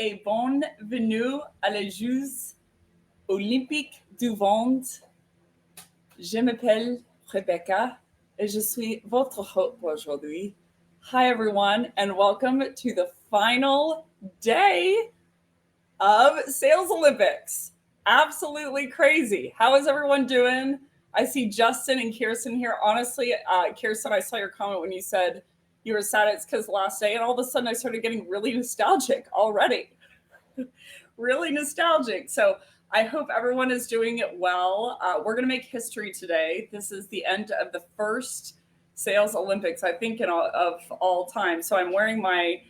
et bienvenue à les Jeux olympiques du monde. Je m'appelle Rebecca et je suis votre hôte pour aujourd'hui. Hi everyone and welcome to the final day of Sales Olympics. Absolutely crazy. How is everyone doing? I see Justin and Kirsten here. Honestly, Kirsten, I saw your comment when you said you were sad it's because last day, and all of a sudden I started getting really nostalgic already. Really nostalgic. So I hope everyone is doing it well. We're going to make history today. This is the end of the first Sales Olympics, I think, of all time. So I'm wearing my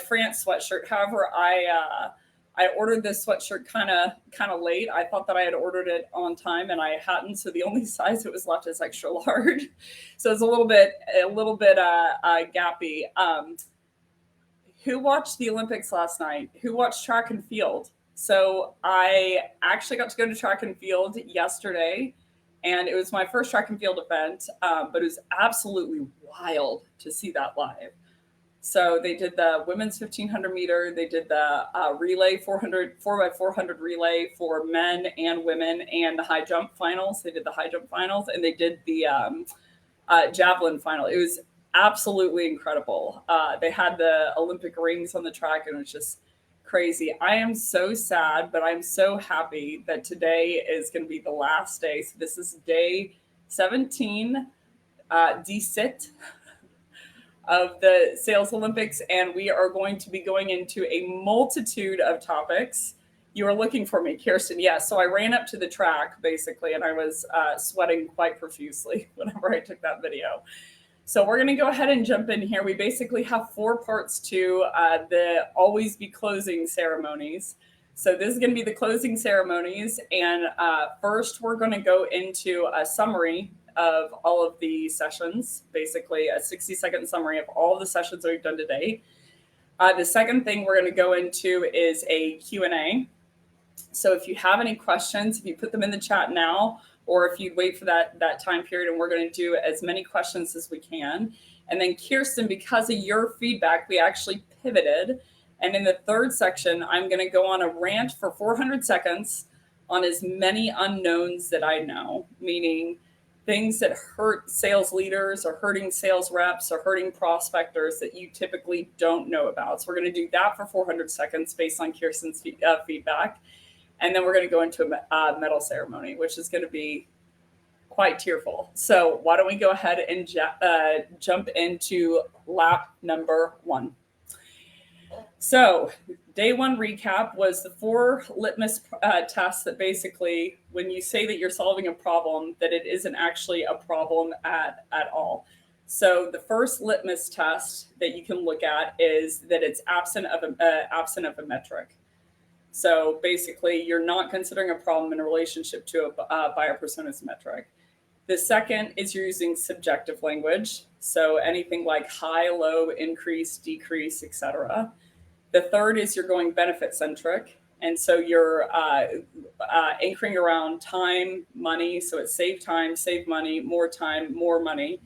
France sweatshirt. However, I ordered this sweatshirt kind of late. I thought that I had ordered it on time, and I hadn't. So the only size that was left is extra large. So it's a little bit gappy. Who watched the Olympics last night? Who watched track and field? So I actually got to go to track and field yesterday, and it was my first track and field event, but it was absolutely wild to see that live. So they did the women's 1500 meter, they did the relay 4x400 relay for men and women, and the high jump finals. They did the high jump finals, and they did the javelin final. It was absolutely incredible. They had the Olympic rings on the track, and it was just crazy. I am so sad, but I'm so happy that today is going to be the last day. So this is day 17, D-sit of the Sales Olympics, and we are going to be going into a multitude of topics. You were looking for me, Kirsten. Yes. So I ran up to the track basically, and I was sweating quite profusely whenever I took that video. So we're going to go ahead and jump in here. We basically have 4 parts to the always be closing ceremonies. So this is going to be the closing ceremonies. And first, we're going to go into a summary of all of the sessions, basically a 60-second summary of all of the sessions that we've done today. The second thing we're going to go into is a Q&A. So if you have any questions, if you put them in the chat now, or if you'd wait for that time period, and we're going to do as many questions as we can. And then Kirsten, because of your feedback, we actually pivoted. And in the third section, I'm going to go on a rant for 400 seconds on as many unknowns that I know, meaning things that hurt sales leaders or hurting sales reps or hurting prospectors that you typically don't know about. So we're going to do that for 400 seconds based on Kirsten's feedback. And then we're going to go into a medal ceremony, which is going to be quite tearful. So why don't we go ahead and jump into lap number 1. So day 1 recap was the 4 litmus tests that basically, when you say that you're solving a problem, that it isn't actually a problem at all. So the first litmus test that you can look at is that it's absent of a metric. So basically, you're not considering a problem in relationship to a buyer personas metric. The second is you're using subjective language. So anything like high, low, increase, decrease, etc. The third is you're going benefit centric. And so you're anchoring around time, money. So it's save time, save money, more time, more money.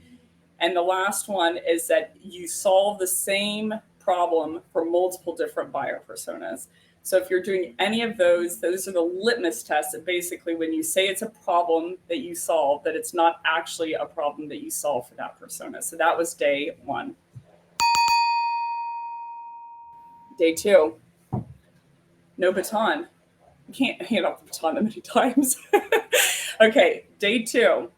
And the last one is that you solve the same problem for multiple different buyer personas. So if you're doing any of those are the litmus tests that basically when you say it's a problem that you solve, that it's not actually a problem that you solve for that persona. So that was day 1. Day 2, no baton. You can't hand off the baton that many times. Okay, day 2,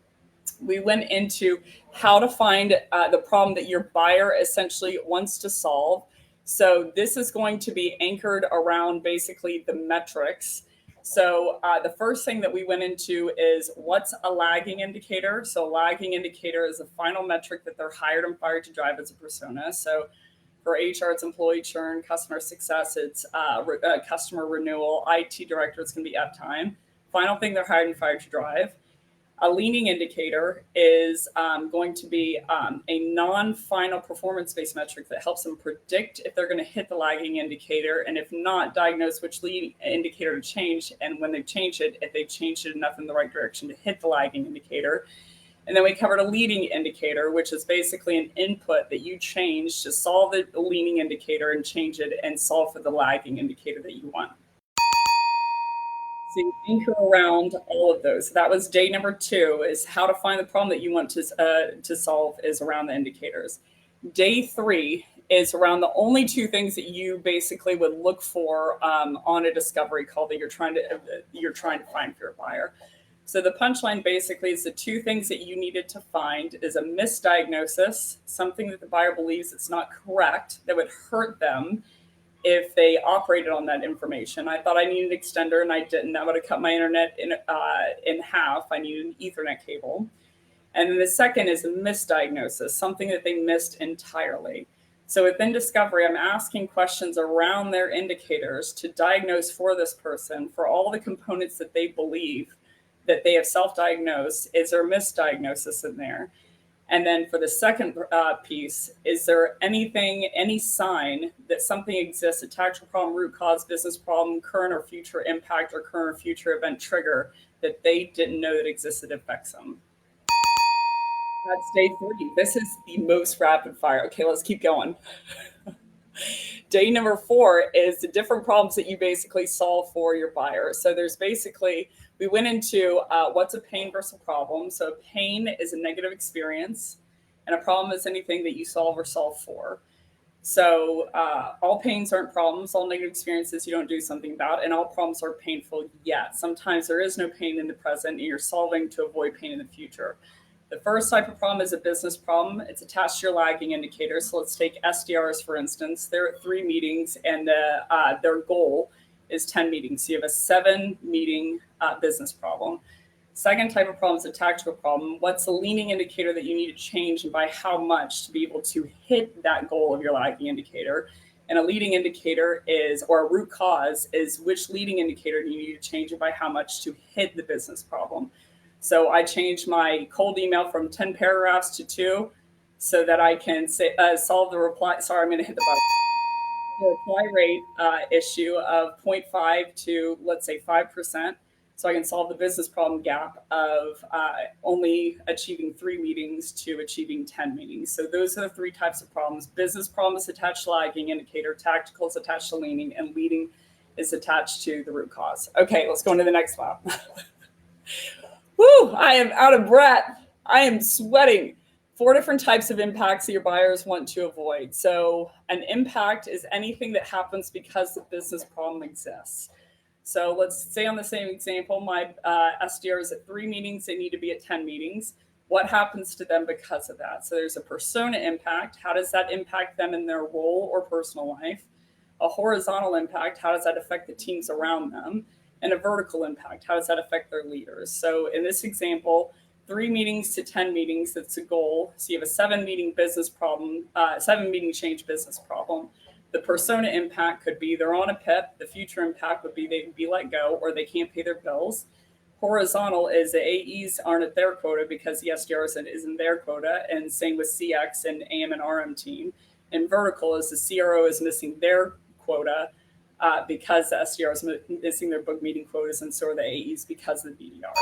we went into how to find the problem that your buyer essentially wants to solve. So this is going to be anchored around basically the metrics. So the first thing that we went into is what's a lagging indicator. So a lagging indicator is a final metric that they're hired and fired to drive as a persona. So for HR, it's employee churn. Customer success, it's customer renewal. IT director, it's going to be uptime. Final thing they're hired and fired to drive. A leading indicator is going to be a non-final performance-based metric that helps them predict if they're going to hit the lagging indicator, and if not, diagnose which leading indicator to change, and when they've changed it, if they've changed it enough in the right direction to hit the lagging indicator. And then we covered a leading indicator, which is basically an input that you change to solve the leading indicator and change it and solve for the lagging indicator that you want. So you anchor around all of those. So that was day number 2, is how to find the problem that you want to solve is around the indicators. Day 3 is around the only 2 things that you basically would look for on a discovery call that you're trying to find for your buyer. So the punchline basically is the 2 things that you needed to find is a misdiagnosis, something that the buyer believes it's not correct, that would hurt them if they operated on that information. I thought I needed an extender and I didn't. That would have cut my internet in half. I needed an Ethernet cable. And then the second is a misdiagnosis, something that they missed entirely. So within discovery, I'm asking questions around their indicators to diagnose for this person for all the components that they believe that they have self-diagnosed. Is there a misdiagnosis in there? And then for the second piece, is there any sign that something exists, a tactical problem, root cause, business problem, current or future impact, or current or future event trigger that they didn't know that existed affects them? That's day 3. This is the most rapid fire. Okay, let's keep going. Day number 4 is the different problems that you basically solve for your buyer. So there's basically, we went into what's a pain versus a problem. So pain is a negative experience, and a problem is anything that you solve or solve for. So all pains aren't problems, all negative experiences you don't do something about, and all problems are painful yet. Sometimes there is no pain in the present, and you're solving to avoid pain in the future. The first type of problem is a business problem. It's attached to your lagging indicator. So let's take SDRs, for instance. They're at 3 meetings, and their goal is 10 meetings. So you have a 7-meeting business problem. Second type of problem is a tactical problem. What's the leading indicator that you need to change, and by how much to be able to hit that goal of your lagging indicator? And a leading indicator is, or a root cause is, which leading indicator do you need to change and by how much to hit the business problem? So I changed my cold email from 10 paragraphs to 2 so that I can solve the reply. Sorry, I'm going to hit the button. The reply rate issue of 0.5 to, let's say, 5%. So I can solve the business problem gap of only achieving 3 meetings to achieving 10 meetings. So those are the 3 types of problems. Business problem is attached to lagging indicator, tactical is attached to leading, and leading is attached to the root cause. Okay, let's go into the next file. Woo, I am out of breath. I am sweating. 4 different types of impacts that your buyers want to avoid. So an impact is anything that happens because the business problem exists. So let's say on the same example, my SDR is at 3 meetings, they need to be at 10 meetings. What happens to them because of that? So there's a persona impact. How does that impact them in their role or personal life? A horizontal impact. How does that affect the teams around them? And a vertical impact. How does that affect their leaders? So in this example, 3 meetings to 10 meetings, that's a goal. So you have a 7-meeting business problem, 7-meeting change business problem. The persona impact could be they're on a PIP. The future impact would be they can be let go or they can't pay their bills. Horizontal is the AEs aren't at their quota because the SDR isn't their quota, and same with CX and AM and RM team. And vertical is the CRO is missing their quota because the SDR is missing their book meeting quotas, and so are the AEs because of the BDR.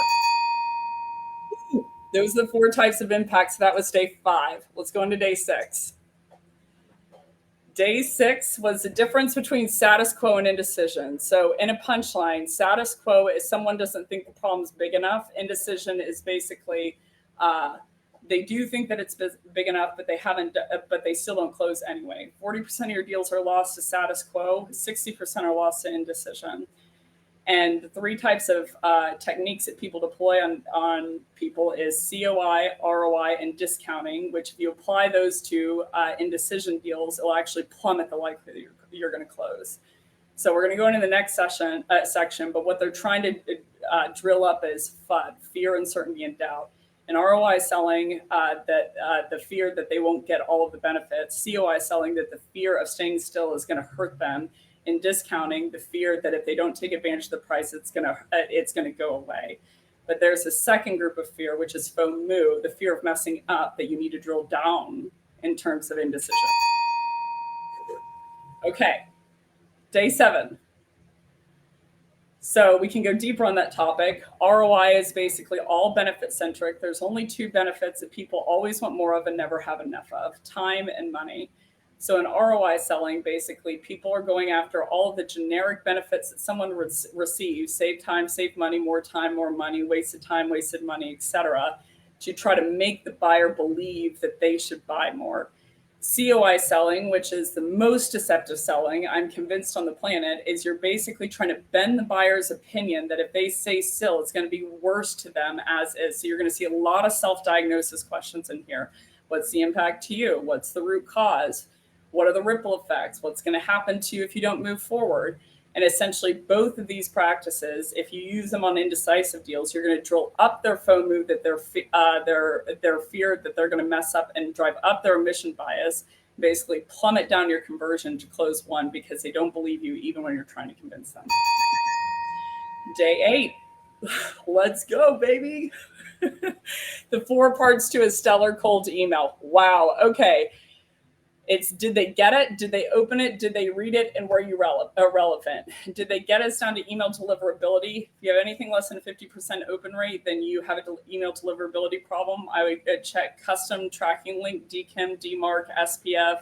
Those are the 4 types of impacts. That was day 5. Let's go into day 6. Day 6 was the difference between status quo and indecision. So in a punchline, status quo is someone doesn't think the problem's big enough. Indecision is basically they do think that it's big enough, but they still don't close anyway. 40% of your deals are lost to status quo, 60% are lost to indecision. And the 3 types of techniques that people deploy on people is COI, ROI, and discounting, which if you apply those to indecision deals, it'll actually plummet the likelihood you're going to close. So we're going to go into the next section, but what they're trying to drill up is FUD, fear, uncertainty, and doubt. In ROI selling, the fear that they won't get all of the benefits. COI selling, that the fear of staying still is going to hurt them. In discounting, the fear that if they don't take advantage of the price, it's gonna go away. But there's a second group of fear, which is FOMO, the fear of messing up, that you need to drill down in terms of indecision. Okay, day 7. So we can go deeper on that topic. ROI is basically all benefit centric. There's only two benefits that people always want more of and never have enough of: time and money. So in ROI selling, basically people are going after all of the generic benefits that someone receives: save time, more time, more money, wasted time, wasted money, etc., to try to make the buyer believe that they should buy more. COI selling, which is the most deceptive selling, I'm convinced, on the planet, is you're basically trying to bend the buyer's opinion that if they say still, it's going to be worse to them as is. So you're going to see a lot of self-diagnosis questions in here. What's the impact to you? What's the root cause? What are the ripple effects? What's going to happen to you if you don't move forward? And essentially, both of these practices, if you use them on indecisive deals, you're going to drill up their FOMO, that they're feared that they're going to mess up, and drive up their omission bias, basically plummet down your conversion to close one because they don't believe you even when you're trying to convince them. Day 8. Let's go, baby. The 4 parts to a stellar cold email. Wow. Okay. It's, did they get it? Did they open it? Did they read it? And were you relevant? Did they get us down to email deliverability? If you have anything less than a 50% open rate, then you have an email deliverability problem. I would check custom tracking link, DKIM, DMARC, SPF,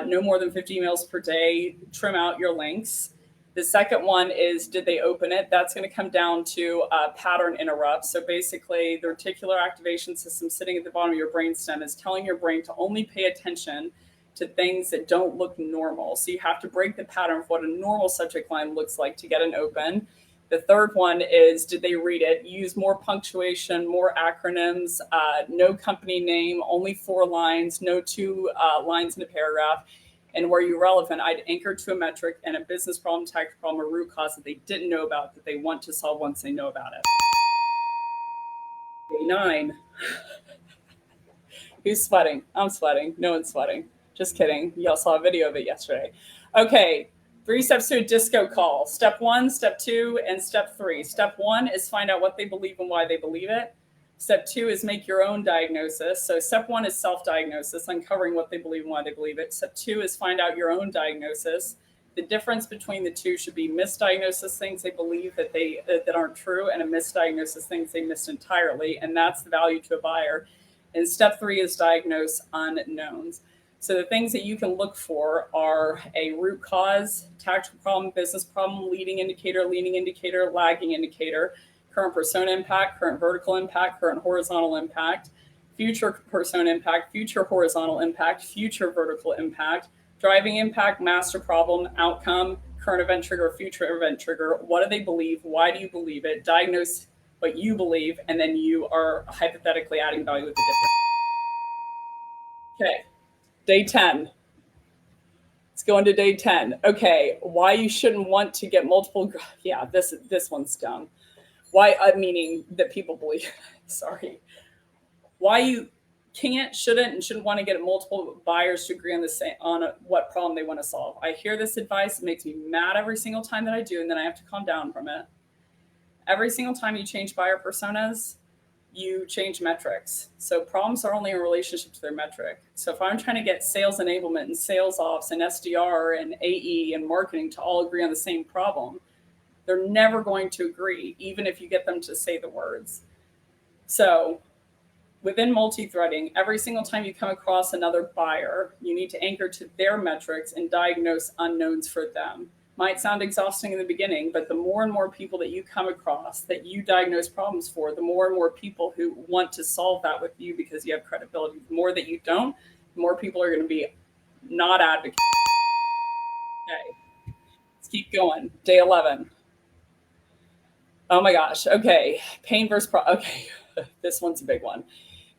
no more than 50 emails per day. Trim out your links. The second one is, did they open it? That's going to come down to pattern interrupts. So basically, the reticular activation system sitting at the bottom of your brainstem is telling your brain to only pay attention to things that don't look normal. So you have to break the pattern of what a normal subject line looks like to get an open. The third one is, did they read it? Use more punctuation, more acronyms, no company name, only 4 lines, no 2 lines in a paragraph. And were you relevant? I'd anchor to a metric and a business problem, tactical problem, or root cause that they didn't know about that they want to solve once they know about it. Day 9. Who's sweating? I'm sweating. No one's sweating. Just kidding. Y'all saw a video of it yesterday. Okay. 3 steps to a disco call. Step 1, step 2, and step 3. Step 1 is find out what they believe and why they believe it. Step 2 is make your own diagnosis. So step 1 is self-diagnosis, uncovering what they believe and why they believe it. Step 2 is find out your own diagnosis. The difference between the two should be misdiagnosis, things they believe that aren't true, and a misdiagnosis, things they missed entirely. And that's the value to a buyer. And step 3 is diagnose unknowns. So the things that you can look for are a root cause, tactical problem, business problem, leading indicator, lagging indicator, current persona impact, current vertical impact, current horizontal impact, future persona impact, future horizontal impact, future vertical impact, driving impact, master problem, outcome, current event trigger, future event trigger. What do they believe? Why do you believe it? Diagnose what you believe, and then you are hypothetically adding value with the difference. Okay. Day 10. Let's go into day 10. Okay, why you shouldn't want to get multiple. Yeah, this one's dumb. Why, meaning that people believe, sorry. Why you shouldn't want to get multiple buyers to agree on what problem they want to solve. I hear this advice. It makes me mad every single time that I do, and then I have to calm down from it. Every single time you change buyer personas, you change metrics. So problems are only in relationship to their metric. So if I'm trying to get sales enablement and sales ops and SDR and AE and marketing to all agree on the same problem, they're never going to agree, even if you get them to say the words. So within multi-threading, every single time you come across another buyer, you need to anchor to their metrics and diagnose unknowns for them. Might sound exhausting in the beginning, but the more and more people that you come across that you diagnose problems for, the more and more people who want to solve that with you because you have credibility. The more that you don't, the more people are going to be not advocates. Okay, let's keep going. Day 11. Oh my gosh. Okay, pain versus okay, this one's a big one.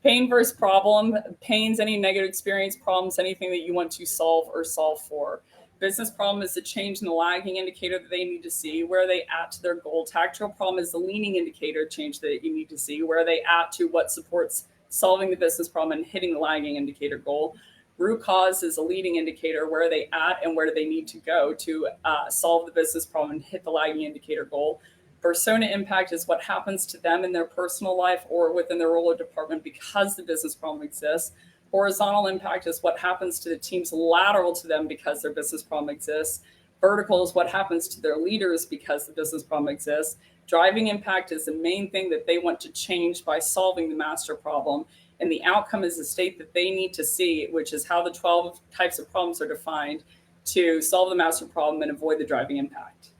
Pain versus problem. Pain's any negative experience, problems anything that you want to solve or solve for. Business problem is the change in the lagging indicator that they need to see, where they at to their goal. Tactical problem is the leaning indicator change that you need to see, where they at to what supports solving the business problem and hitting the lagging indicator goal. Root cause is a leading indicator, where are they at and where do they need to go to solve the business problem and hit the lagging indicator goal. Persona impact is what happens to them in their personal life or within their role or department because the business problem exists. Horizontal impact is what happens to the teams lateral to them because their business problem exists. Vertical is what happens to their leaders because the business problem exists. Driving impact is the main thing that they want to change by solving the master problem. And the outcome is the state that they need to see, which is how the 12 types of problems are defined to solve the master problem and avoid the driving impact.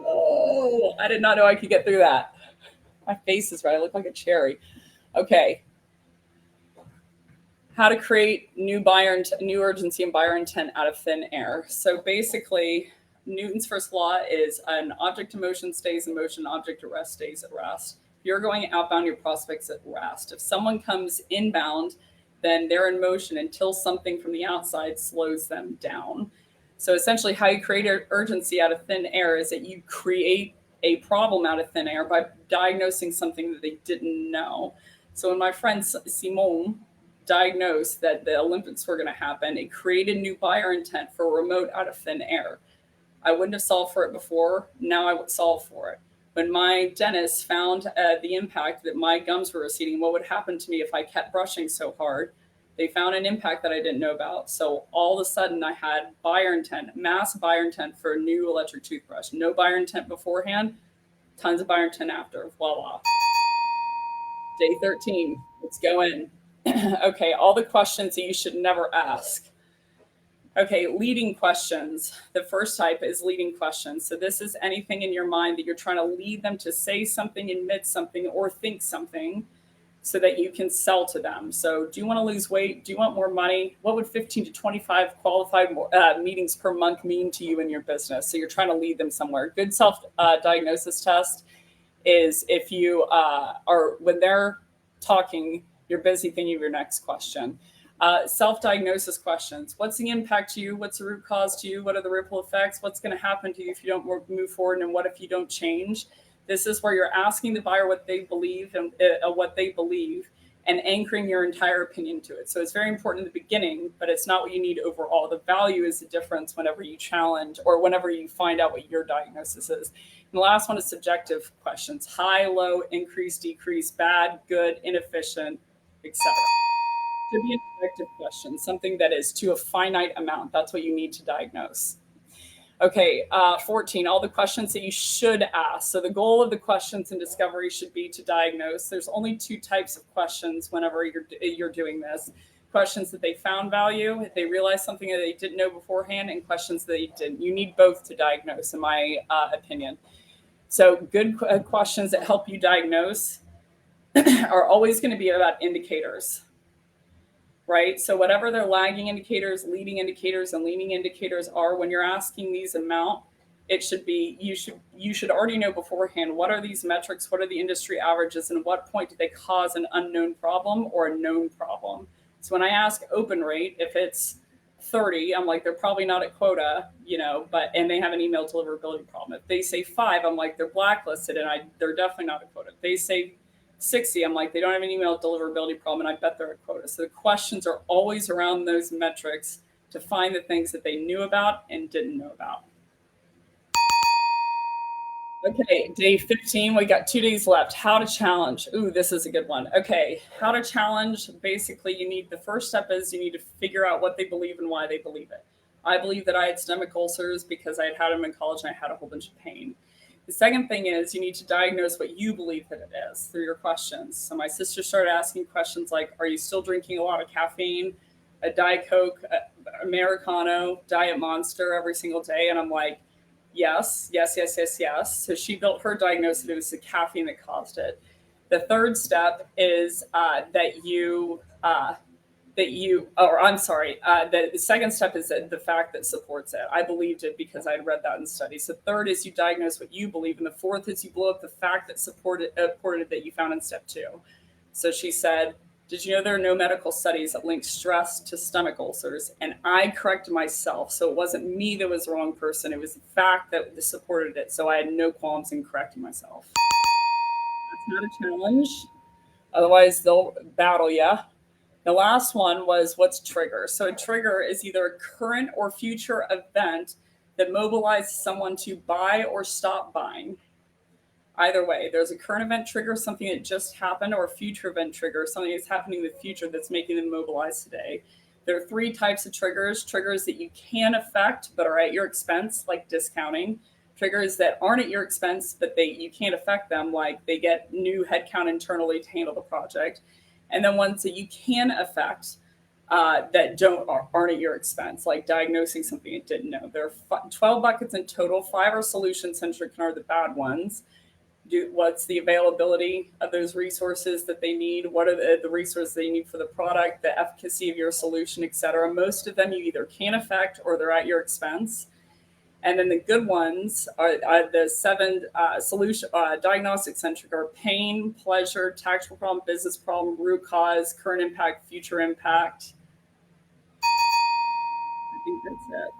Oh, I did not know I could get through that. My face is red. I look like a cherry. Okay. How to create new urgency and buyer intent out of thin air. So basically, Newton's first law is an object in motion stays in motion, object at rest stays at rest. If you're going outbound, your prospect's at rest. If someone comes inbound, then they're in motion until something from the outside slows them down. So essentially, how you create urgency out of thin air is that you create a problem out of thin air by diagnosing something that they didn't know. So when my friend Simone diagnosed that the Olympics were going to happen, it created new buyer intent for a remote out of thin air. I wouldn't have solved for it before. Now I would solve for it. When my dentist found the impact that my gums were receding, what would happen to me if I kept brushing so hard, they found an impact that I didn't know about. So all of a sudden I had buyer intent, mass buyer intent for a new electric toothbrush. No buyer intent beforehand, tons of buyer intent after. Voila. Day 13. Let's go in. Okay, all the questions that you should never ask. Okay, leading questions. The first type is leading questions. So this is anything in your mind that you're trying to lead them to say something, admit something, or think something so that you can sell to them. So do you want to lose weight? Do you want more money? What would 15 to 25 qualified meetings per month mean to you in your business? So you're trying to lead them somewhere. Good self-diagnosis test is if you are, when they're talking, you're busy thinking of your next question. Self-diagnosis questions. What's the impact to you? What's the root cause to you? What are the ripple effects? What's going to happen to you if you don't move forward? And what if you don't change? This is where you're asking the buyer what they believe and anchoring your entire opinion to it. So it's very important in the beginning, but it's not what you need overall. The value is the difference whenever you challenge or whenever you find out what your diagnosis is. And the last one is subjective questions: high, low, increase, decrease, bad, good, inefficient, etc. Should be an objective question, something that is to a finite amount. That's what you need to diagnose. Okay, 14, all the questions that you should ask. So the goal of the questions in discovery should be to diagnose. There's only two types of questions whenever you're doing this. Questions that they found value, if they realized something that they didn't know beforehand, and questions that they didn't. You need both to diagnose, in my opinion. So good questions that help you diagnose are always going to be about indicators. Right? So whatever their lagging indicators, leading indicators, and leading indicators are, when you're asking these amount, it should be, you should already know beforehand, what are these metrics, what are the industry averages, and at what point do they cause an unknown problem or a known problem? So when I ask open rate, if it's 30, I'm like, they're probably not at quota, and they have an email deliverability problem. If they say 5, I'm like, they're blacklisted and they're definitely not at quota. If they say 60, I'm like, they don't have an email deliverability problem, and I bet they're at quota. So the questions are always around those metrics to find the things that they knew about and didn't know about. Okay, day 15, we got 2 days left. How to challenge. Ooh, this is a good one. Okay, how to challenge. Basically, the first step is you need to figure out what they believe and why they believe it. I believe that I had stomach ulcers because I had them in college and I had a whole bunch of pain. The second thing is you need to diagnose what you believe that it is through your questions. So my sister started asking questions like, are you still drinking a lot of caffeine, a Diet Coke, Americano, Diet Monster every single day? And I'm like, yes. So she built her diagnosis. It was the caffeine that caused it. The third step is the second step is the fact that supports it. I believed it because I had read that in studies. The third is you diagnose what you believe. And the fourth is you blow up the fact that supported that you found in step 2. So she said, did you know there are no medical studies that link stress to stomach ulcers? And I corrected myself. So it wasn't me that was the wrong person. It was the fact that supported it. So I had no qualms in correcting myself. That's not a challenge. Otherwise, they'll battle you. The last one was what's trigger. So a trigger is either a current or future event that mobilizes someone to buy or stop buying. Either way, there's a current event trigger, something that just happened, or a future event trigger, something that's happening in the future that's making them mobilize today. There are three types of triggers: triggers that you can affect but are at your expense, like discounting; triggers that aren't at your expense but you can't affect them, like they get new headcount internally to handle the project; and then ones that you can affect that aren't at your expense, like diagnosing something you didn't know. There are 12 buckets in total. 5 are solution centric and are the bad ones. What's the availability of those resources that they need? What are the resources they need for the product, the efficacy of your solution, et cetera. Most of them you either can affect or they're at your expense. And then the good ones are the 7 solution diagnostic centric are pain, pleasure, tactical problem, business problem, root cause, current impact, future impact. I think that's it.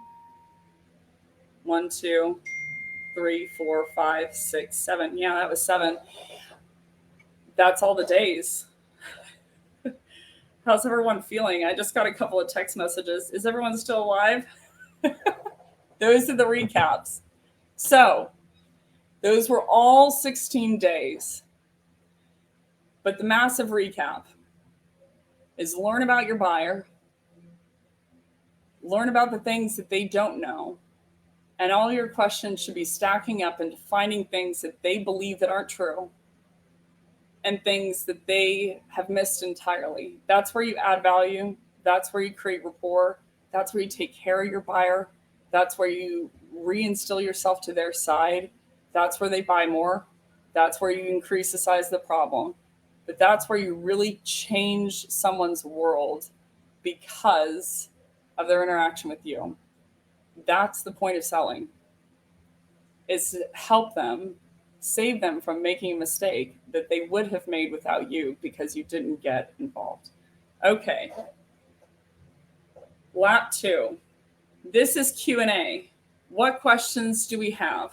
1, 2, 3, 4, 5, 6, 7. Yeah, that was 7. That's all the days. How's everyone feeling? I just got a couple of text messages. Is everyone still alive? Those are the recaps. So those were all 16 days. But the massive recap is learn about your buyer, learn about the things that they don't know, and all your questions should be stacking up into finding things that they believe that aren't true and things that they have missed entirely. That's where you add value. That's where you create rapport. That's where you take care of your buyer. That's where you reinstill yourself to their side. That's where they buy more. That's where you increase the size of the problem. But that's where you really change someone's world because of their interaction with you. That's the point of selling, is to help them, save them from making a mistake that they would have made without you because you didn't get involved. Okay. Lap 2. This is Q&A. What questions do we have?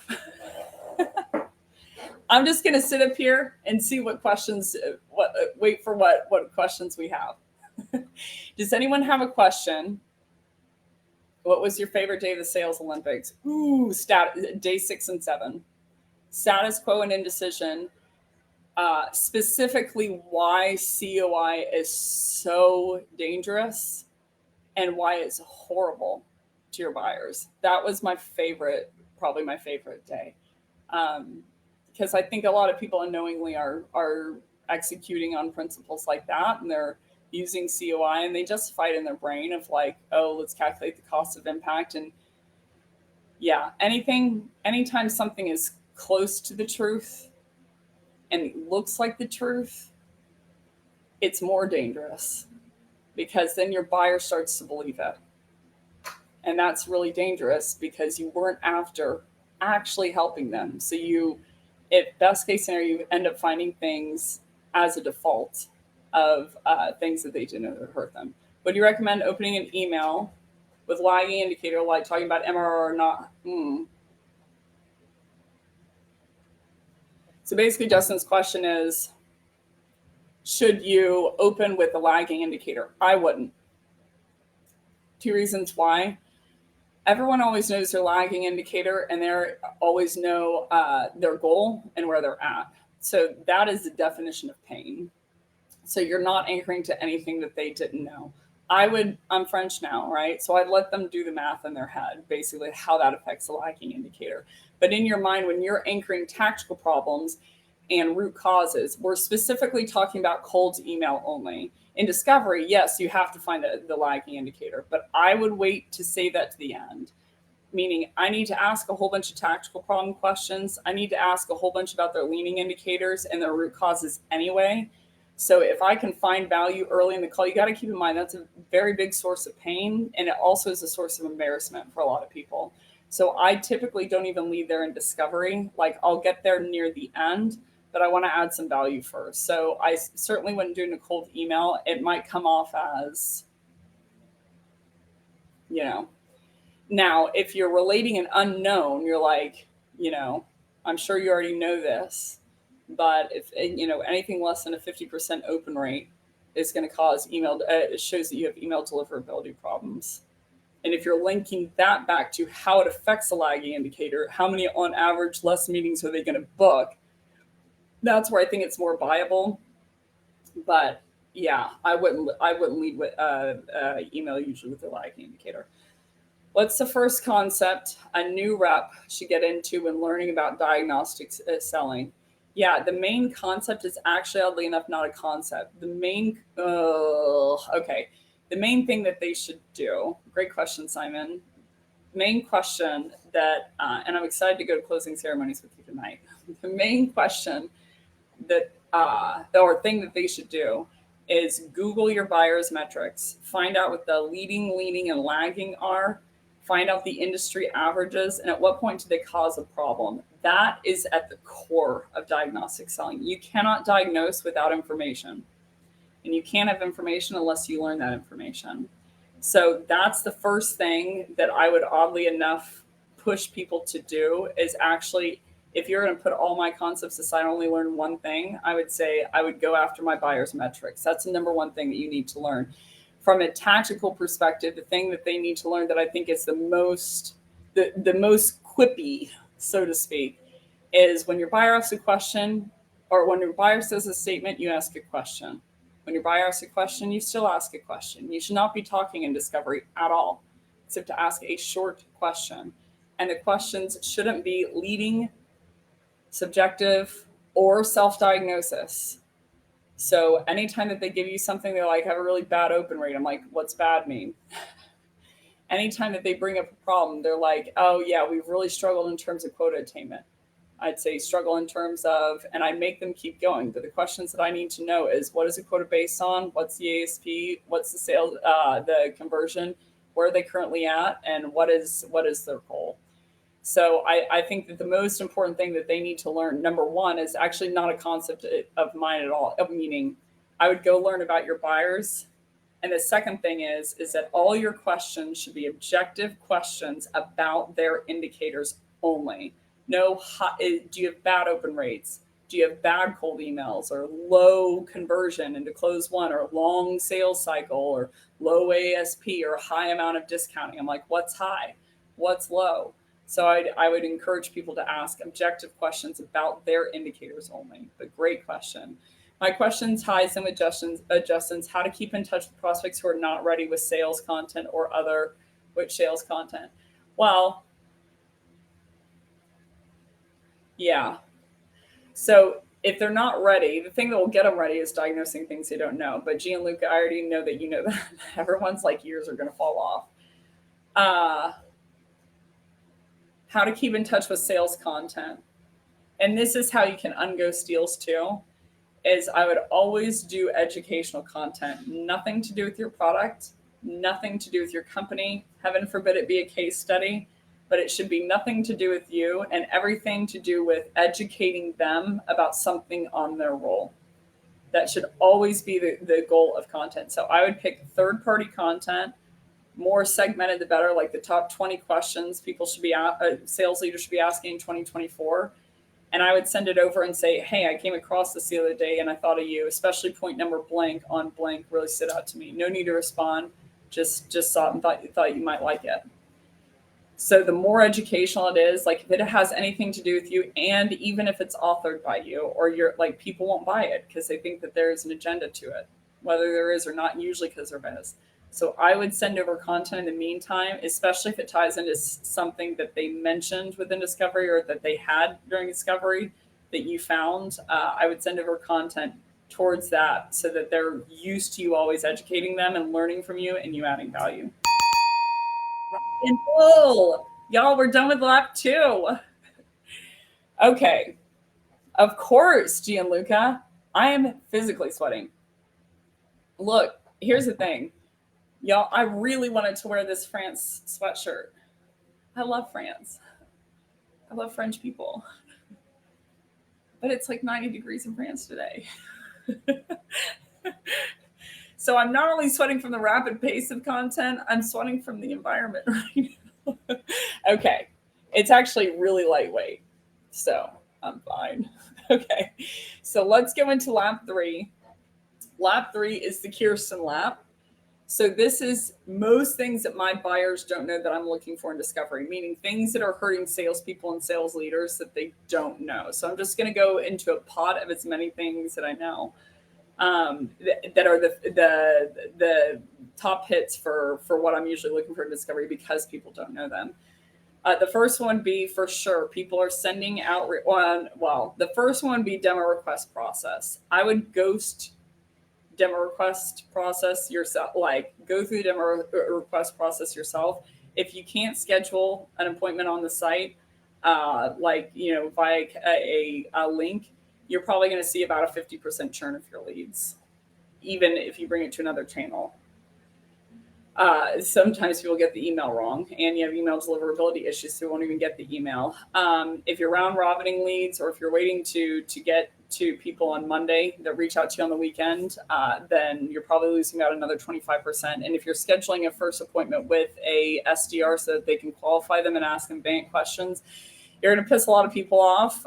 I'm just going to sit up here and see what questions, wait for what questions we have. Does anyone have a question? What was your favorite day of the Sales Olympics? Ooh, day 6 and 7. Status quo and indecision. Specifically why COI is so dangerous and why it's horrible to your buyers. That was my favorite, probably my favorite day. Because I think a lot of people unknowingly are executing on principles like that, and they're using COI and they justify it in their brain of like, oh, let's calculate the cost of impact. And yeah, anytime something is close to the truth and it looks like the truth, it's more dangerous because then your buyer starts to believe it. And that's really dangerous because you weren't after actually helping them. So if best case scenario, you end up finding things as a default of things that they didn't hurt them. Would you recommend opening an email with lagging indicator, like talking about MRR or not? So basically, Justin's question is, should you open with a lagging indicator? I wouldn't. 2 reasons why. Everyone always knows their lagging indicator and they always know their goal and where they're at. So that is the definition of pain. So you're not anchoring to anything that they didn't know. I'm French now, right? So I'd let them do the math in their head, basically how that affects the lagging indicator. But in your mind, when you're anchoring tactical problems and root causes, we're specifically talking about cold email only. In discovery, yes, you have to find the lagging indicator, but I would wait to say that to the end. Meaning I need to ask a whole bunch of tactical problem questions. I need to ask a whole bunch about their leading indicators and their root causes anyway. So if I can find value early in the call, you got to keep in mind that's a very big source of pain. And it also is a source of embarrassment for a lot of people. So I typically don't even lead there in discovery. Like I'll get there near the end, but I want to add some value first. So I certainly wouldn't do a cold email. It might come off as, now if you're relating an unknown, you're like, I'm sure you already know this, but if, anything less than a 50% open rate is going to cause it shows that you have email deliverability problems. And if you're linking that back to how it affects the lagging indicator, how many on average less meetings are they going to book? That's where I think it's more viable. But, Yeah, I wouldn't lead with email usually with the lagging indicator. What's the first concept a new rep should get into when learning about diagnostics selling? Yeah, the main concept is actually, oddly enough, not a concept. Okay. The main thing that they should do, great question, Simon. Main question that, and I'm excited to go to closing ceremonies with you tonight. The main question that or thing that they should do is Google your buyer's metrics, find out what the leading, leaning, and lagging are, find out the industry averages, and at what point do they cause a problem. That is at the core of diagnostic selling. You cannot diagnose without information, and you can't have information unless you learn that information. So that's the first thing that I would, oddly enough, push people to do is actually, if you're going to put all my concepts aside, only learn one thing, I would say I would go after my buyer's metrics. That's the number one thing that you need to learn. From a tactical perspective, the thing that they need to learn that I think is the most quippy, so to speak, is when your buyer asks a question, or when your buyer says a statement, you ask a question. When your buyer asks a question, you still ask a question. You should not be talking in discovery at all, except to ask a short question. And the questions shouldn't be leading, subjective, or self diagnosis. So anytime that they give you something, they're like, have a really bad open rate. I'm like, what's bad mean? Anytime that they bring up a problem, they're like, oh, yeah, we've really struggled in terms of quota attainment. I'd say struggle in terms of, and I make them keep going. But the questions that I need to know is what is the quota based on? What's the ASP? What's the sales, the conversion? Where are they currently at? And what is their goal? So I think that the most important thing that they need to learn, number one, is actually not a concept of mine at all, of meaning I would go learn about your buyers. And the second thing is that all your questions should be objective questions about their indicators only. No, do you have bad open rates? Do you have bad cold emails or low conversion into close one or long sales cycle or low ASP or high amount of discounting? I'm like, what's high? What's low? So I would encourage people to ask objective questions about their indicators only. But great question. My question ties in with Justin's how to keep in touch with prospects who are not ready with sales content or other with sales content. Well, yeah. So if they're not ready, the thing that will get them ready is diagnosing things they don't know. But Gianluca, I already know that you know that everyone's like ears are going to fall off. How to keep in touch with sales content. And this is how you can unghost deals too, is I would always do educational content, nothing to do with your product, nothing to do with your company. Heaven forbid it be a case study, but it should be nothing to do with you and everything to do with educating them about something on their role. That should always be the goal of content. So I would pick third-party content, more segmented the better, like the top 20 questions people should be, sales leaders should be asking in 2024. And I would send it over and say, hey, I came across this the other day and I thought of you, especially point number blank on blank really stood out to me. No need to respond. Just saw it and thought you might like it. So the more educational it is, like if it has anything to do with you, and even if it's authored by you, or you're like, people won't buy it because they think that there is an agenda to it, whether there is or not, usually because there is. So I would send over content in the meantime, especially if it ties into something that they mentioned within discovery or that they had during discovery that you found. I would send over content towards that so that they're used to you always educating them and learning from you and you adding value. And full. Y'all, we're done with lap 2. Okay. Of course, Gianluca, I am physically sweating. Look, here's the thing. Y'all, I really wanted to wear this France sweatshirt. I love France. I love French people. But it's like 90 degrees in France today. So I'm not only sweating from the rapid pace of content, I'm sweating from the environment right now. Okay. It's actually really lightweight. So I'm fine. Okay. So let's go into lap 3. Lap 3 is the Kirsten lap. So this is most things that my buyers don't know that I'm looking for in discovery, meaning things that are hurting salespeople and sales leaders that they don't know. So I'm just going to go into a pot of as many things that I know. that are the top hits for what I'm usually looking for in discovery because people don't know them. The first one be for sure people are sending out. Well, the first one be demo request process. I would ghost demo request process yourself. Like go through the demo request process yourself. If you can't schedule an appointment on the site, like via a link, you're probably going to see about a 50% churn of your leads, even if you bring it to another channel. Sometimes people get the email wrong and you have email deliverability issues, so you won't even get the email. If you're round robining leads, or if you're waiting to get to people on Monday that reach out to you on the weekend, then you're probably losing about another 25%. And if you're scheduling a first appointment with a SDR so that they can qualify them and ask them bank questions, you're going to piss a lot of people off,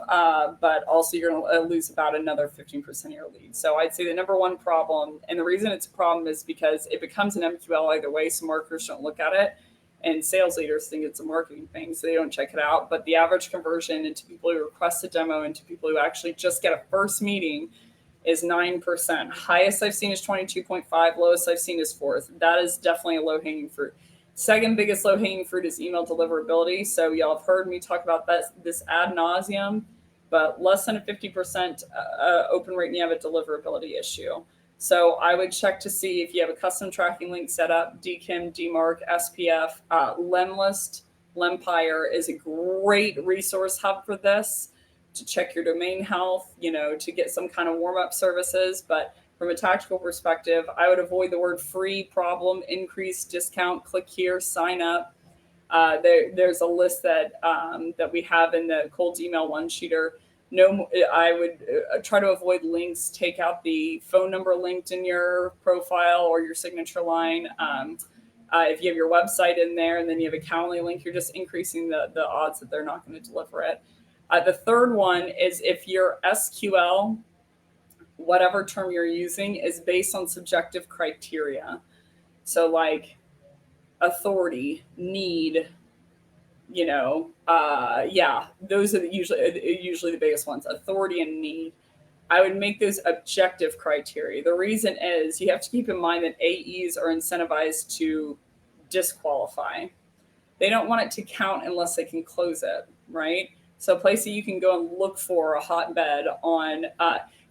but also you're going to lose about another 15% of your leads. So I'd say the number one problem, and the reason it's a problem is because it becomes an MQL either way, so marketers don't look at it, and sales leaders think it's a marketing thing, so they don't check it out. But the average conversion into people who request a demo into people who actually just get a first meeting is 9%. Highest I've seen is 22.5. Lowest I've seen is 4th. That is definitely a low-hanging fruit. Second biggest low-hanging fruit is email deliverability. So y'all have heard me talk about this ad nauseum, but less than a 50% open rate and you have a deliverability issue. So I would check to see if you have a custom tracking link set up, DKIM, DMARC, SPF. Lemlist, Lempire is a great resource hub for this, to check your domain health, to get some kind of warm-up services. But from a tactical perspective, I would avoid the word free, problem, increase, discount, click here, sign up. There's a list that we have in the cold email one-sheeter. No, I would try to avoid links. Take out the phone number linked in your profile or your signature line. If you have your website in there and then you have a Calendly link, you're just increasing the odds that they're not going to deliver it. The third one is if your SQL, whatever term you're using, is based on subjective criteria. So like authority, need, those are usually the biggest ones, authority and need. I would make those objective criteria. The reason is you have to keep in mind that AEs are incentivized to disqualify. They don't want it to count unless they can close it, right? So a place that you can go and look for a hotbed on,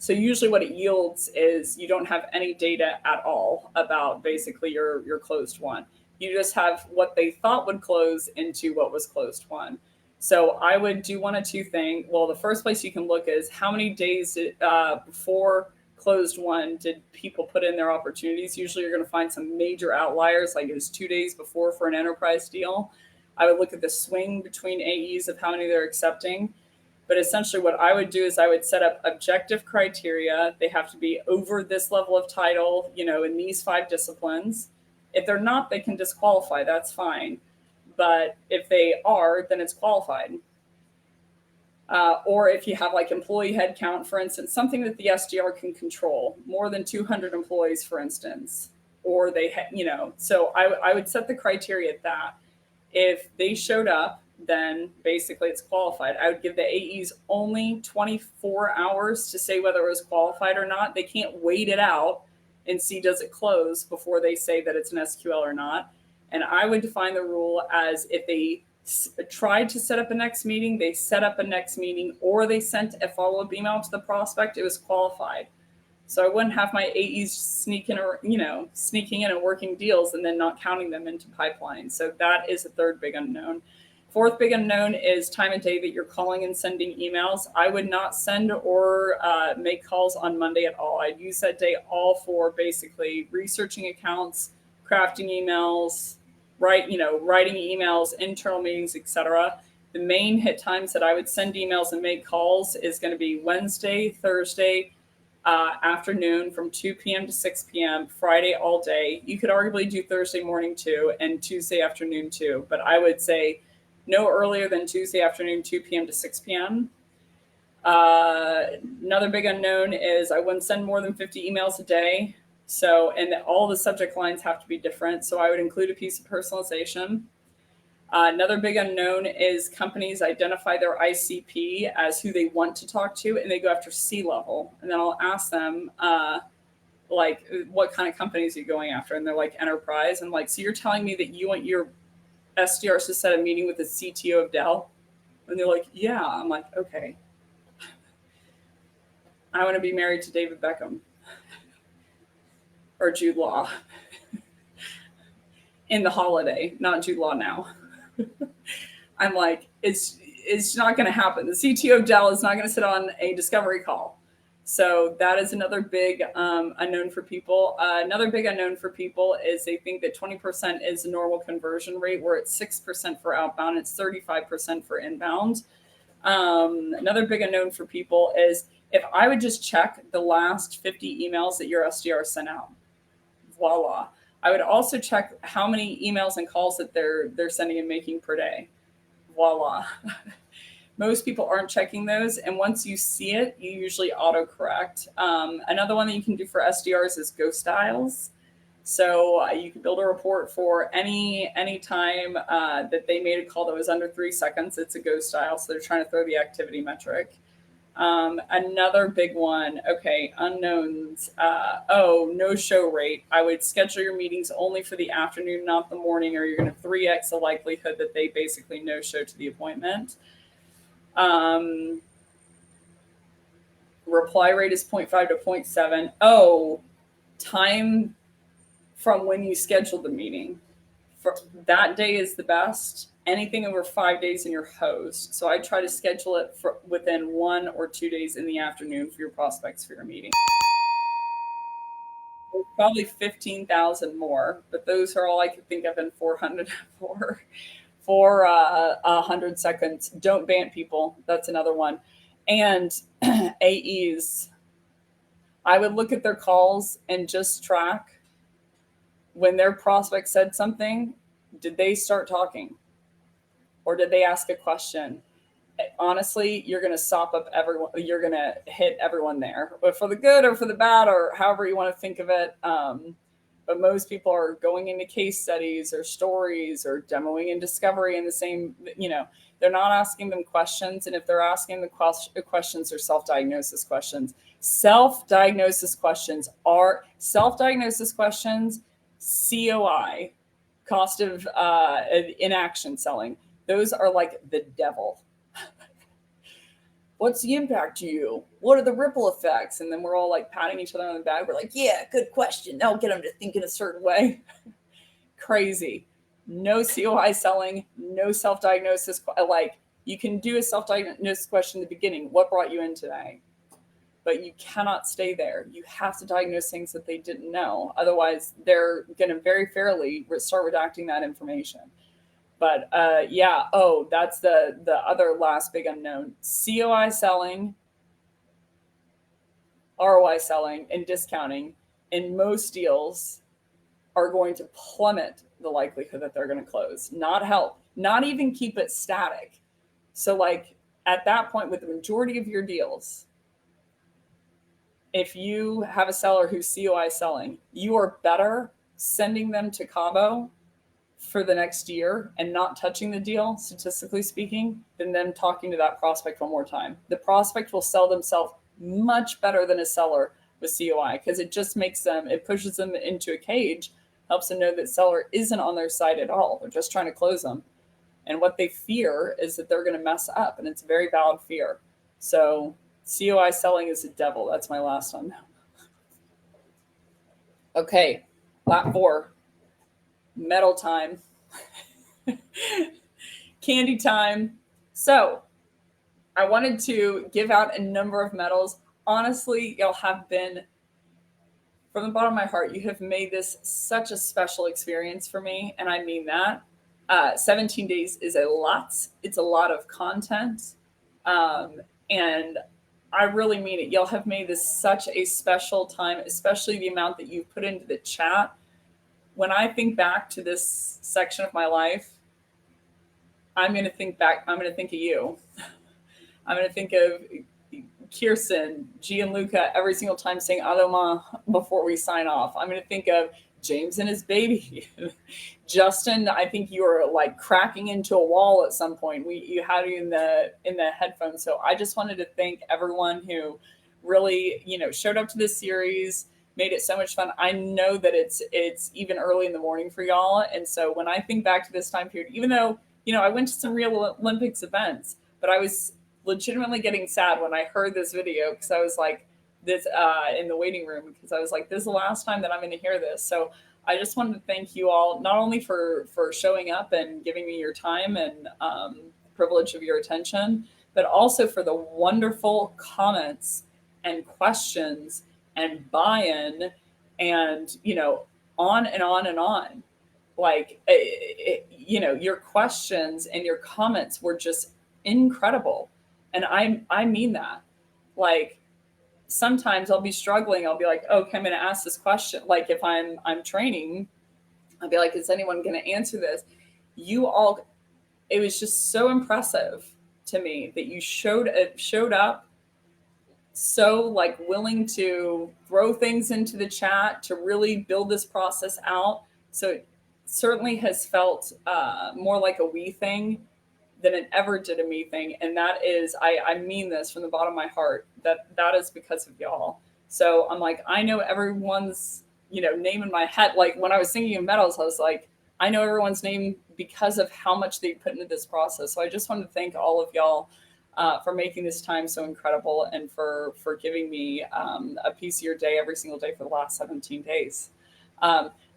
so usually what it yields is you don't have any data at all about basically your closed one. You just have what they thought would close into what was closed one. So I would do one of two things. Well, the first place you can look is how many days before closed one did people put in their opportunities. Usually you're going to find some major outliers, like it was 2 days before for an enterprise deal. I would look at the swing between AEs of how many they're accepting. But essentially what I would do is I would set up objective criteria. They have to be over this level of title, in these 5 disciplines. If they're not, they can disqualify. That's fine. But if they are, then it's qualified. Or if you have like employee headcount, for instance, something that the SDR can control, more than 200 employees, for instance, or so I would set the criteria at that. If they showed up, then basically it's qualified. I would give the AEs only 24 hours to say whether it was qualified or not. They can't wait it out and see does it close before they say that it's an SQL or not. And I would define the rule as if they tried to set up a next meeting, they set up a next meeting, or they sent a follow-up email to the prospect, it was qualified. So I wouldn't have my AEs sneaking in and working deals and then not counting them into pipeline. So that is a third big unknown. Fourth big unknown is time of day that you're calling and sending emails. I would not send or make calls on Monday at all. I'd use that day all for basically researching accounts, crafting emails, writing emails, internal meetings, etc. The main hit times that I would send emails and make calls is going to be Wednesday, Thursday, afternoon from 2 p.m. to 6 p.m., Friday all day. You could arguably do Thursday morning too, and Tuesday afternoon too. But I would say no earlier than Tuesday afternoon, 2 p.m. to 6 p.m. Another big unknown is I wouldn't send more than 50 emails a day. So, and all the subject lines have to be different. So I would include a piece of personalization. Another big unknown is companies identify their ICP as who they want to talk to, and they go after C-level. And then I'll ask them, like, what kind of companies are you going after? And they're like, enterprise. And like, so you're telling me that you want your SDRs to set a meeting with the CTO of Dell? And they're like, yeah. I'm like, okay. I want to be married to David Beckham or Jude Law in The Holiday, not Jude Law now. I'm like, it's not going to happen. The CTO of Dell is not going to sit on a discovery call. So that is another big unknown for people. Another big unknown for people is they think that 20% is a normal conversion rate, where it's 6% for outbound, it's 35% for inbound. Another big unknown for people is if I would just check the last 50 emails that your SDR sent out, voila. I would also check how many emails and calls that they're sending and making per day. Voila. Most people aren't checking those. And once you see it, you usually autocorrect. Another one that you can do for SDRs is ghost dials. So you can build a report for any time that they made a call that was under 3 seconds. It's a ghost dial. So they're trying to throw the activity metric. Another big one, okay, unknowns. No show rate. I would schedule your meetings only for the afternoon, not the morning, or you're going to 3x the likelihood that they basically no show to the appointment. Reply rate is 0.5 to 0.7. Oh, time from when you scheduled the meeting. For that day is the best. Anything over 5 days in your host. So I try to schedule it for within 1 or 2 days in the afternoon for your prospects for your meeting. There's probably 15,000 more, but those are all I could think of in 400 for 100 seconds. Don't ban people. That's another one. And AEs, I would look at their calls and just track when their prospect said something, did they start talking? Or did they ask a question? Honestly, you're going to sop up everyone. You're going to hit everyone there, but for the good or for the bad, or however you want to think of it. But most people are going into case studies or stories or demoing in discovery in the same, they're not asking them questions. And if they're asking the questions, they're self-diagnosis questions. Self-diagnosis questions, COI, cost of inaction selling. Those are like the devil. What's the impact to you? What are the ripple effects? And then we're all like patting each other on the back. We're like, yeah, good question. That'll get them to think in a certain way. Crazy. No COI selling, no self-diagnosis. Like, you can do a self-diagnosis question in the beginning. What brought you in today? But you cannot stay there. You have to diagnose things that they didn't know. Otherwise, they're going to very fairly start redacting that information. But that's the other last big unknown. COI selling, ROI selling, and discounting in most deals are going to plummet the likelihood that they're going to close, not help, not even keep it static. So like at that point with the majority of your deals, if you have a seller who's COI selling, you are better sending them to Cabo for the next year and not touching the deal, statistically speaking, than them talking to that prospect one more time. The prospect will sell themselves much better than a seller with COI because it just it pushes them into a cage, helps them know that seller isn't on their side at all. They're just trying to close them. And what they fear is that they're going to mess up, and it's a very valid fear. So COI selling is a devil. That's my last one. Okay, lap 4. Medal time. Candy time. So I wanted to give out a number of medals. Honestly, y'all have been, from the bottom of my heart, you have made this such a special experience for me. And I mean that. 17 days is a lot. It's a lot of content. And I really mean it. Y'all have made this such a special time, especially the amount that you've put into the chat. When I think back to this section of my life, I'm going to think of you. I'm going to think of Kirsten, Gianluca every single time saying Aloma before we sign off. I'm going to think of James and his baby. Justin, I think you were like cracking into a wall at some point. You had you in the headphones. So I just wanted to thank everyone who really, showed up to this series, made it so much fun. I know that it's even early in the morning for y'all. And so when I think back to this time period, even though, I went to some real Olympics events, but I was legitimately getting sad when I heard this video because I was like, this in the waiting room, because I was like, this is the last time that I'm going to hear this. So I just wanted to thank you all, not only for showing up and giving me your time and privilege of your attention, but also for the wonderful comments and questions and buy-in, and on and on and on. Like your questions and your comments were just incredible, and I mean that. Like, sometimes I'll be struggling. I'll be like, okay, I'm going to ask this question. Like, if I'm training, I'll be like, is anyone going to answer this? You all, it was just so impressive to me that you showed up so like willing to throw things into the chat to really build this process out. So it certainly has felt more like a we thing than it ever did a me thing. And that is, I mean this from the bottom of my heart, that is because of y'all. So I'm like, I know everyone's, name in my head. Like when I was thinking of medals, I was like, I know everyone's name because of how much they put into this process. So I just want to thank all of y'all for making this time so incredible, and for giving me a piece of your day every single day for the last 17 days.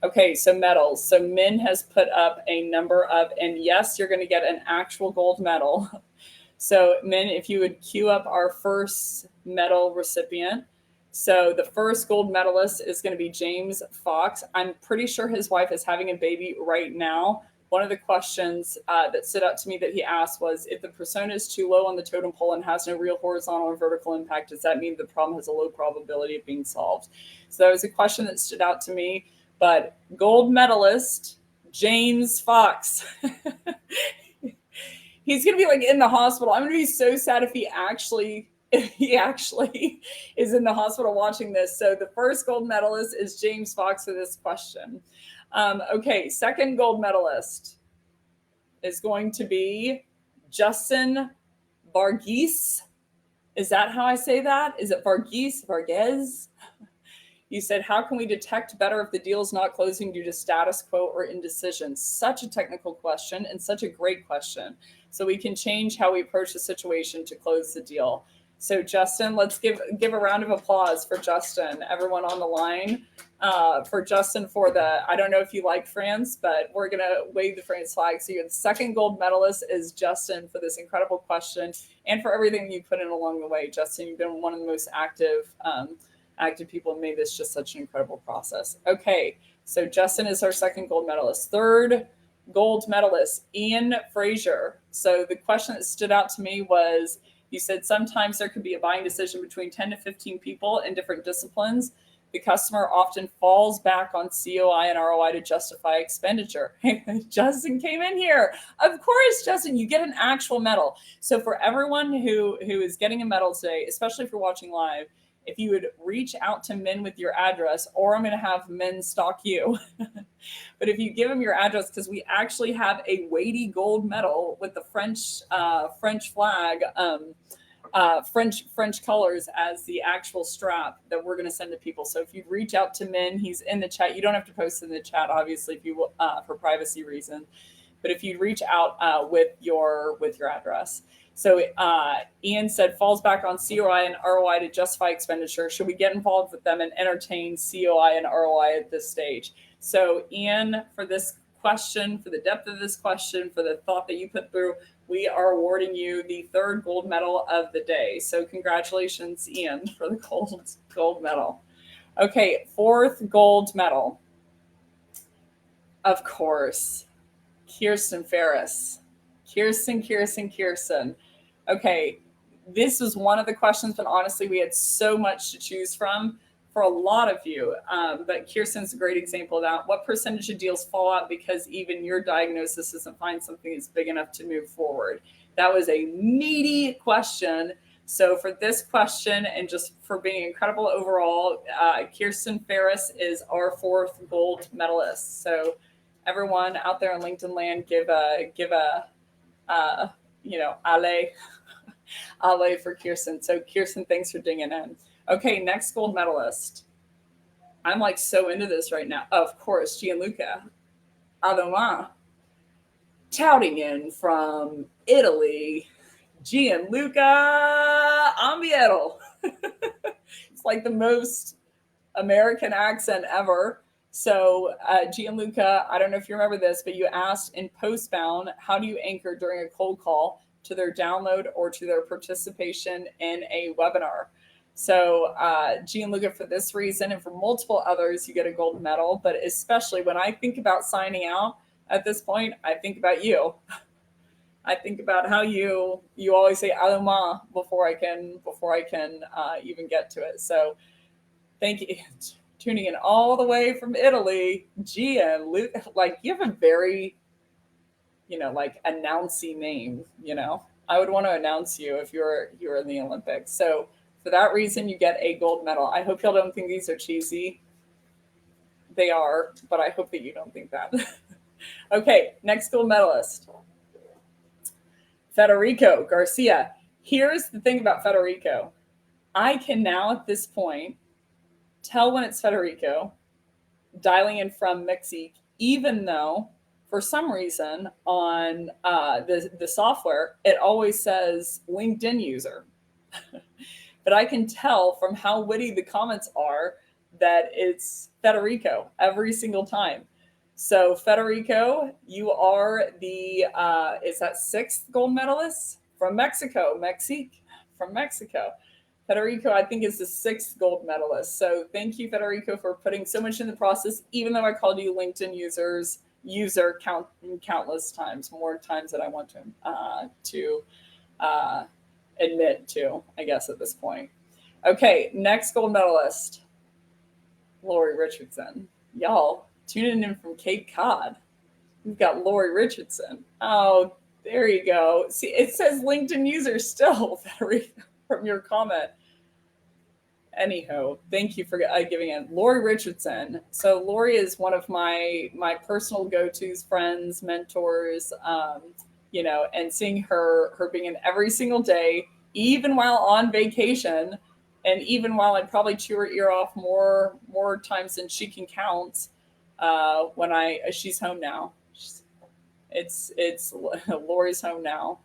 Okay, so medals. So Min has put up a number of, and yes, you're going to get an actual gold medal. So Min, if you would queue up our first medal recipient. So the first gold medalist is going to be James Fox. I'm pretty sure his wife is having a baby right now. One of the questions that stood out to me that he asked was, if the persona is too low on the totem pole and has no real horizontal or vertical impact, does that mean the problem has a low probability of being solved? So that was a question that stood out to me. But gold medalist, James Fox. He's going to be like in the hospital. I'm going to be so sad if he actually is in the hospital watching this. So the first gold medalist is James Fox for this question. Okay, second gold medalist is going to be Justin Varghese. Is that how I say that? Is it Varghese? You said, how can we detect better if the deal is not closing due to status quo or indecision? Such a technical question and such a great question. So we can change how we approach the situation to close the deal. So Justin, let's give a round of applause for Justin. Everyone on the line, for Justin for the, I don't know if you like France, but we're going to wave the France flag. So you're the second gold medalist is Justin for this incredible question and for everything you put in along the way. Justin, you've been one of the most active people and made this just such an incredible process. Okay, so Justin is our second gold medalist. Third gold medalist, Ian Frazier. So the question that stood out to me was, you said sometimes there could be a buying decision between 10 to 15 people in different disciplines. The customer often falls back on COI and ROI to justify expenditure. Justin came in here. Of course, Justin, you get an actual medal. So for everyone who is getting a medal today, especially if you're watching live, if you would reach out to Min with your address, or I'm going to have Min stalk you. But if you give them your address, because we actually have a weighty gold medal with the French flag, French colors as the actual strap that we're going to send to people. So if you reach out to Min, he's in the chat. You don't have to post in the chat, obviously, if you for privacy reasons. But if you reach out with your address. So Ian said, falls back on COI and ROI to justify expenditure. Should we get involved with them and entertain COI and ROI at this stage? So Ian, for this question, for the depth of this question, for the thought that you put through, we are awarding you the third gold medal of the day. So congratulations, Ian, for the gold medal. Okay, fourth gold medal. Of course, Kirsten Ferris. Kirsten. Okay, this was one of the questions, but honestly, we had so much to choose from for a lot of you. But Kirsten's a great example of that. What percentage of deals fall out because even your diagnosis doesn't find something that's big enough to move forward? That was a meaty question. So for this question, and just for being incredible overall, Kirsten Ferris is our fourth gold medalist. So everyone out there in LinkedIn land, give a Ale for Kirsten. So Kirsten, thanks for digging in. Okay, next gold medalist. I'm like so into this right now. Of course, Gianluca Adoma, touting in from Italy, Gianluca Ambiero. It's like the most American accent ever. So, Gianluca, I don't know if you remember this, but you asked in Postbound, how do you anchor during a cold call to their download or to their participation in a webinar? So, Gianluca, for this reason and for multiple others, you get a gold medal. But especially when I think about signing out at this point, I think about you. I think about how you always say "Aluma" before I can even get to it. So thank you. Tuning in all the way from Italy, Gian. Like you have a very, like announcing name. I would want to announce you if you're in the Olympics. So for that reason, you get a gold medal. I hope y'all don't think these are cheesy. They are, but I hope that you don't think that. Okay, next gold medalist, Federico Garcia. Here's the thing about Federico. I can now at this point tell when it's Federico dialing in from Mexique, even though for some reason on the software, it always says LinkedIn user. But I can tell from how witty the comments are that it's Federico every single time. So Federico, you are the is that sixth gold medalist from Mexico, from Mexico. Federico, I think, is the sixth gold medalist. So thank you, Federico, for putting so much in the process, even though I called you LinkedIn user countless times, more times than I want to admit to, I guess, at this point. Okay, next gold medalist, Lori Richardson. Y'all, tuning in from Cape Cod. We've got Lori Richardson. Oh, there you go. See, it says LinkedIn user still, Federico, from your comment. Anyhow, thank you for giving it. Lori Richardson. So Lori is one of my personal go-tos, friends, mentors. And seeing her being in every single day, even while on vacation, and even while I probably chew her ear off more times than she can count. When she's home now. It's Lori's home now.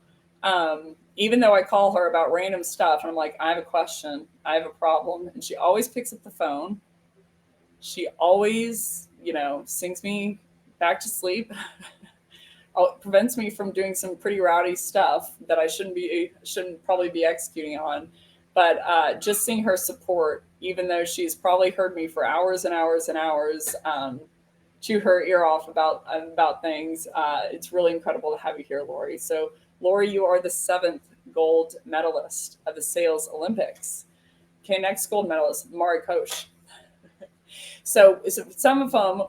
Even though I call her about random stuff, and I'm like, I have a question, I have a problem, and she always picks up the phone. She always, sings me back to sleep. Prevents me from doing some pretty rowdy stuff that I shouldn't probably be executing on. But just seeing her support, even though she's probably heard me for hours and hours and hours, chew her ear off about things. It's really incredible to have you here, Lori. So, Lori, you are the seventh gold medalist of the Sales Olympics. Okay, next gold medalist, Mari Koch. So some of them,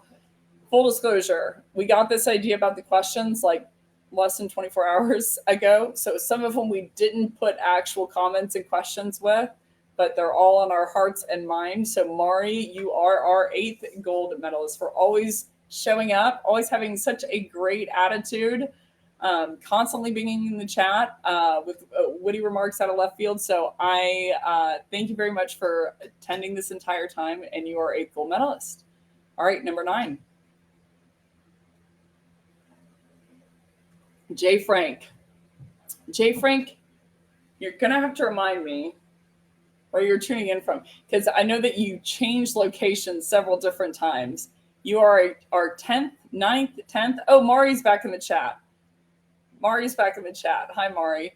full disclosure, we got this idea about the questions like less than 24 hours ago. So some of them we didn't put actual comments and questions with, but they're all on our hearts and minds. So Mari, you are our eighth gold medalist for always showing up, always having such a great attitude, constantly being in the chat with witty remarks out of left field. So I thank you very much for attending this entire time, and you are eighth gold medalist. All right, number 9. Jay Frank. Jay Frank, you're going to have to remind me where you're tuning in from, because I know that you changed locations several different times. You are our 10th, 9th, 10th. Oh, Mari's back in the chat. Mari's back in the chat. Hi, Mari.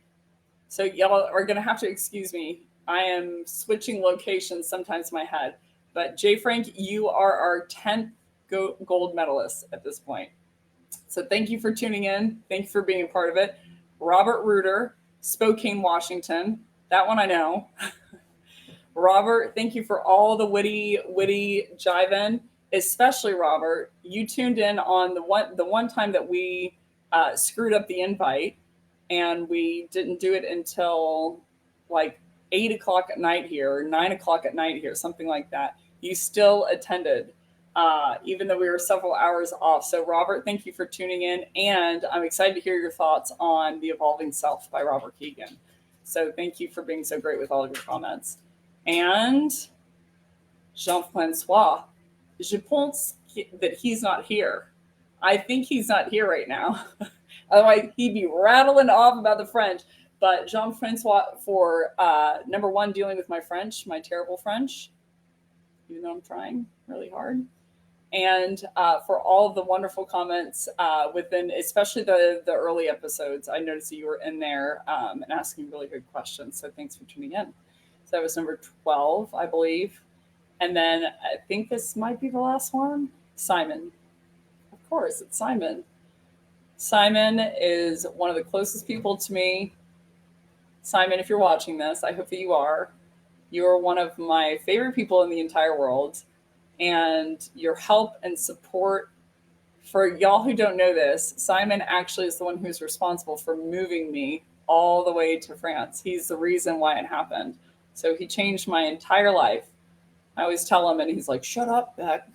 So y'all are going to have to excuse me. I am switching locations sometimes in my head. But Jay Frank, you are our 10th gold medalist at this point. So thank you for tuning in. Thank you for being a part of it. Robert Reuter, Spokane, Washington. That one I know. Robert, thank you for all the witty jive-in, especially Robert. You tuned in on the one time that we screwed up the invite, and we didn't do it until like 8 o'clock at night here, or 9 o'clock at night here, something like that. You still attended, even though we were several hours off. So Robert, thank you for tuning in, and I'm excited to hear your thoughts on The Evolving Self by Robert Keegan. So thank you for being so great with all of your comments. And Jean-Francois, Je pense that he's not here. I think he's not here right now. Otherwise, he'd be rattling off about the French. But Jean Francois for number one, dealing with my French, my terrible French, even though I'm trying really hard. And for all of the wonderful comments within, especially the early episodes. I noticed that you were in there and asking really good questions. So thanks for tuning in. So that was number 12, I believe. And then I think this might be the last one. Simon. Of course, it's Simon. Simon is one of the closest people to me. Simon, if you're watching this, I hope that you are. You are one of my favorite people in the entire world. And your help and support, for y'all who don't know this, Simon actually is the one who's responsible for moving me all the way to France. He's the reason why it happened. So he changed my entire life. I always tell him, and he's like, "Shut up, Beck."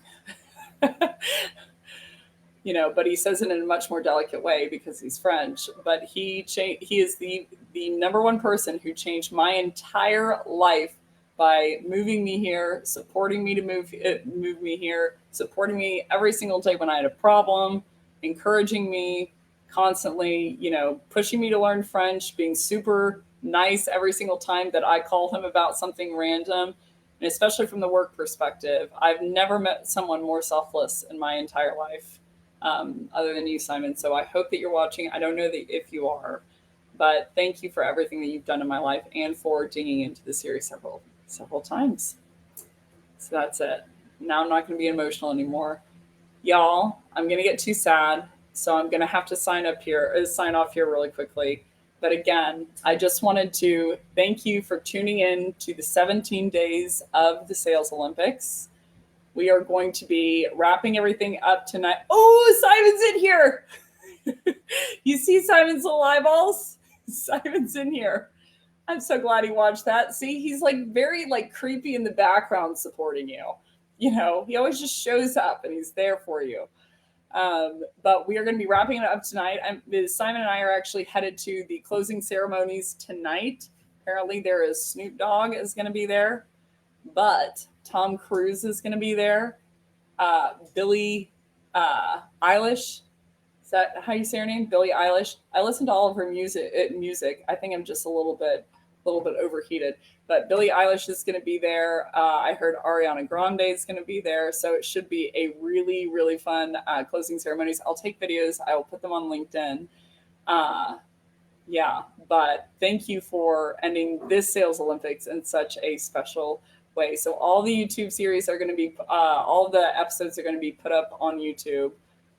But he says it in a much more delicate way because he's French. But he is the number one person who changed my entire life by moving me here, supporting me to move me here, supporting me every single day when I had a problem, encouraging me constantly, pushing me to learn French, being super nice every single time that I call him about something random. And especially from the work perspective, I've never met someone more selfless in my entire life, other than you, Simon. So I hope that you're watching. I don't know that if you are, but thank you for everything that you've done in my life and for digging into the series several times. So that's it. Now I'm not going to be emotional anymore. Y'all, I'm going to get too sad. So I'm going to have to sign off here really quickly. But again, I just wanted to thank you for tuning in to the 17 days of the Sales Olympics. We are going to be wrapping everything up tonight. Oh, Simon's in here. You see Simon's little eyeballs? Simon's in here. I'm so glad he watched that. See, he's very creepy in the background supporting you. He always just shows up and he's there for you. But we are going to be wrapping it up tonight. Simon and I are actually headed to the closing ceremonies tonight. Apparently there is Snoop Dogg is going to be there, but Tom Cruise is going to be there. Billie Eilish. Is that how you say her name? Billie Eilish. I listen to all of her music. I think I'm just a little bit overheated. But Billie Eilish is going to be there. I heard Ariana Grande is going to be there. So it should be a really, really fun closing ceremonies. I'll take videos. I will put them on LinkedIn. But thank you for ending this Sales Olympics in such a special way. So all the YouTube series are going to be, all the episodes are going to be put up on YouTube.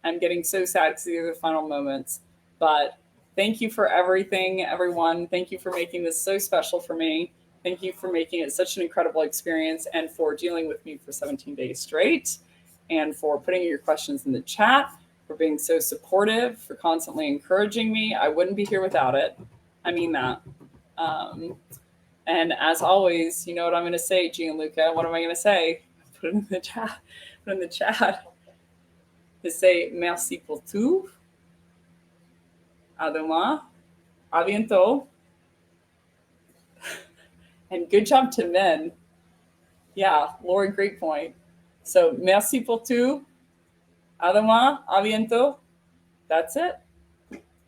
I'm getting so sad because these are the final moments. But thank you for everything, everyone. Thank you for making this so special for me. Thank you for making it such an incredible experience and for dealing with me for 17 days straight and for putting your questions in the chat, for being so supportive, for constantly encouraging me. I wouldn't be here without it. I mean that. And as always, you know what I'm going to say, Gianluca. What am I going to say? Put it in the chat. To say merci pour tout. À demain. À bientôt. And good job to men. Yeah, Lori, great point. So merci pour tout. À demain. À bientôt. That's it.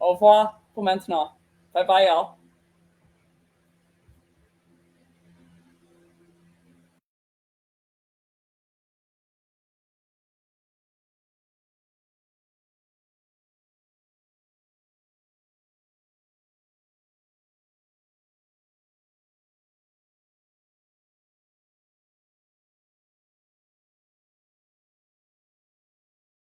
Au revoir pour maintenant. Bye bye, y'all.